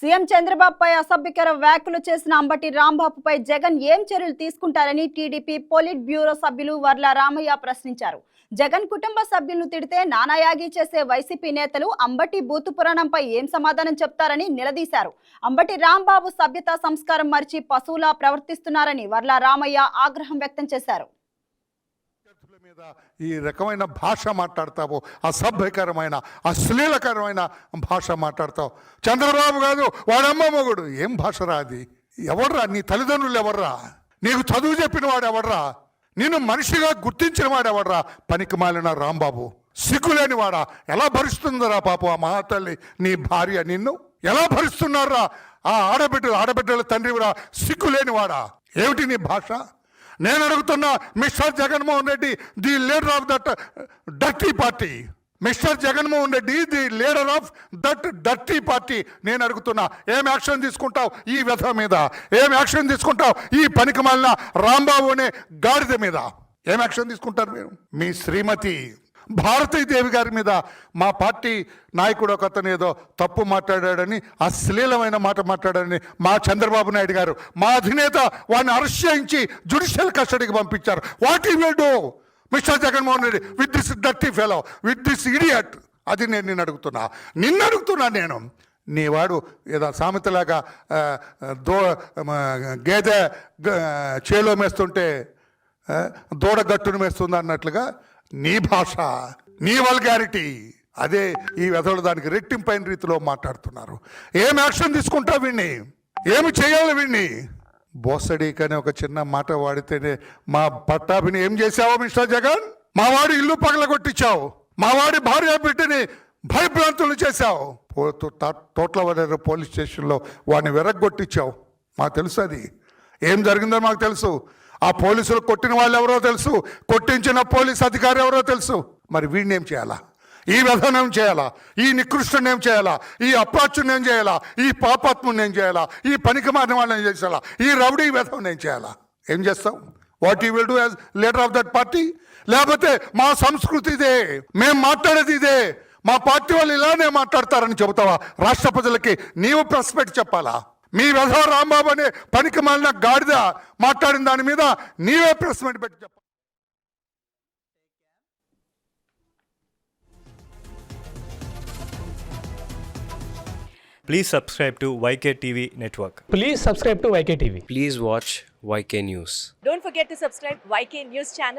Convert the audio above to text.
CM చంద్రబాబుపై అసభ్యకర వ్యాఖ్యలు చేసిన అంబటి రాంబాబుపై జగన్ ఏం చర్యలు తీసుకుంటారని టీడీపీ పొలిట్ బ్యూరో సభ్యులు వర్ల రామయ్య ప్రశ్నించారు. జగన్ కుటుంబ సభ్యులను తిడితే నానాయాగి చేసే వైసీపీ నేతలు అంబటి బూతు పురాణంపై ఏం సమాధానం చెప్తారని నిలదీశారు. అంబటి రాంబాబు సభ్యత సంస్కారం మరిచి పశువులా ప్రవర్తిస్తున్నారని వర్ల రామయ్య ఆగ్రహం వ్యక్తం చేశారు. ఈ రకమైన భాష మాట్లాడతావు, అసభ్యకరమైన అశ్లీలకరమైన భాష మాట్లాడతావు. చంద్రబాబు కాదు, వాడమ్మ మొగుడు. ఏం భాషరా అది? ఎవర్రా నీ తల్లిదండ్రులు? ఎవర్రా నీకు చదువు చెప్పిన వాడు? ఎవర్రా నిన్ను మనిషిగా గుర్తించిన వాడు? ఎవర్రా? పనికి మాలిన రాంబాబు, సిగ్గులేని వాడా? ఎలా భరిస్తుందరా పాపం ఆ మహాతల్లి నీ భార్య? నిన్ను ఎలా భరిస్తున్నారా ఆ ఆడబిడ్డల తండ్రివిరా? సిగ్గులేని వాడా? ఏమిటి నీ భాష? నేను అడుగుతున్నా, mister Jaganmohan Reddy, the leader of that dirty party, mister Jaganmohan Reddy, the leader of that dirty party, నేను అడుగుతున్నా, ఏం యాక్షన్ తీసుకుంటావు ఈ వ్యధ మీద? ఏం యాక్షన్ తీసుకుంటావు ఈ పనికి మాలిన రాంబాబు అనే గాడిద మీద? ఏం యాక్షన్ తీసుకుంటారు మీరు? మీ శ్రీమతి భారతీదేవి గారి మీద మా పార్టీ నాయకుడు ఒక అతను ఏదో తప్పు మాట్లాడాడని, అశ్లీలమైన మాట మాట్లాడాడని మా చంద్రబాబు నాయుడు గారు, మా అధినేత వాడిని అరెస్ట్ చేయించి జ్యుడిషియల్ కస్టడీకి పంపించారు. What you will do mister Jaganmohan Reddy with this dirty fellow, with this idiot? అది నిన్ను అడుగుతున్నా నేను. నీ వాడు ఏదో సామెతలాగా గేదె చేలో మేస్తుంటే దూడ గట్టును మేస్తుంది అన్నట్లుగా నీ భాష, నీ వల్గారిటీ, అదే ఈ వెధవులు దానికి రెట్టింపైన రీతిలో మాట్లాడుతున్నారు. ఏం యాక్షన్ తీసుకుంటావు వీడిని? ఏమి చేయాలి వీడిని? బోసడీక్ అనే ఒక చిన్న మాట వాడితేనే మా పట్టాభిని ఏం చేశావో మిస్టర్ జగన్? మా వాడి ఇల్లు పగలగొట్టించావు, మా వాడి భార్య బిడ్డని భయభ్రాంతులు చేశావు, తోట్లవరేరు పోలీస్ స్టేషన్లో వాడిని వెరగొట్టించావు. మాకు తెలుసు అది ఏం జరిగిందో మాకు తెలుసు. ఆ పోలీసులు కొట్టిన వాళ్ళు ఎవరో తెలుసు, కొట్టించిన పోలీస్ అధికారి ఎవరో తెలుసు. మరి వీడిని ఏం చేయాలా? ఈ వ్యధను ఏం చేయాలా? ఈ నికృష్టుని ఏం చేయాలా? ఈ అప్రాచుని ఏం చేయాలా? ఈ పాపాత్ముని ఏం చేయాలా? ఈ పనికి మారిన వాళ్ళని ఏం చేయాలా? ఈ రౌడీ వ్యధను ఏం చేయాలా? ఏం చేస్తావు? What you will do as leader of that party? లేకపోతే మా సంస్కృతి ఇదే, మేము మాట్లాడేది ఇదే, మా పార్టీ వాళ్ళు ఇలానే మాట్లాడతారని చెబుతావా? రాష్ట్ర ప్రజలకి నీవు ప్రెస్ పెట్టి చెప్పాలా? మీ వెధవ రాంబాబు అనే పనికి మాలిన గాడిద మాట్లాడిన దాని మీద నీవే ప్రెస్ మీట్ పెట్టి చెప్పాలి. Please subscribe to YK TV Network. Please subscribe to YK TV. Please watch YK News. Don't forget to subscribe YK News channel.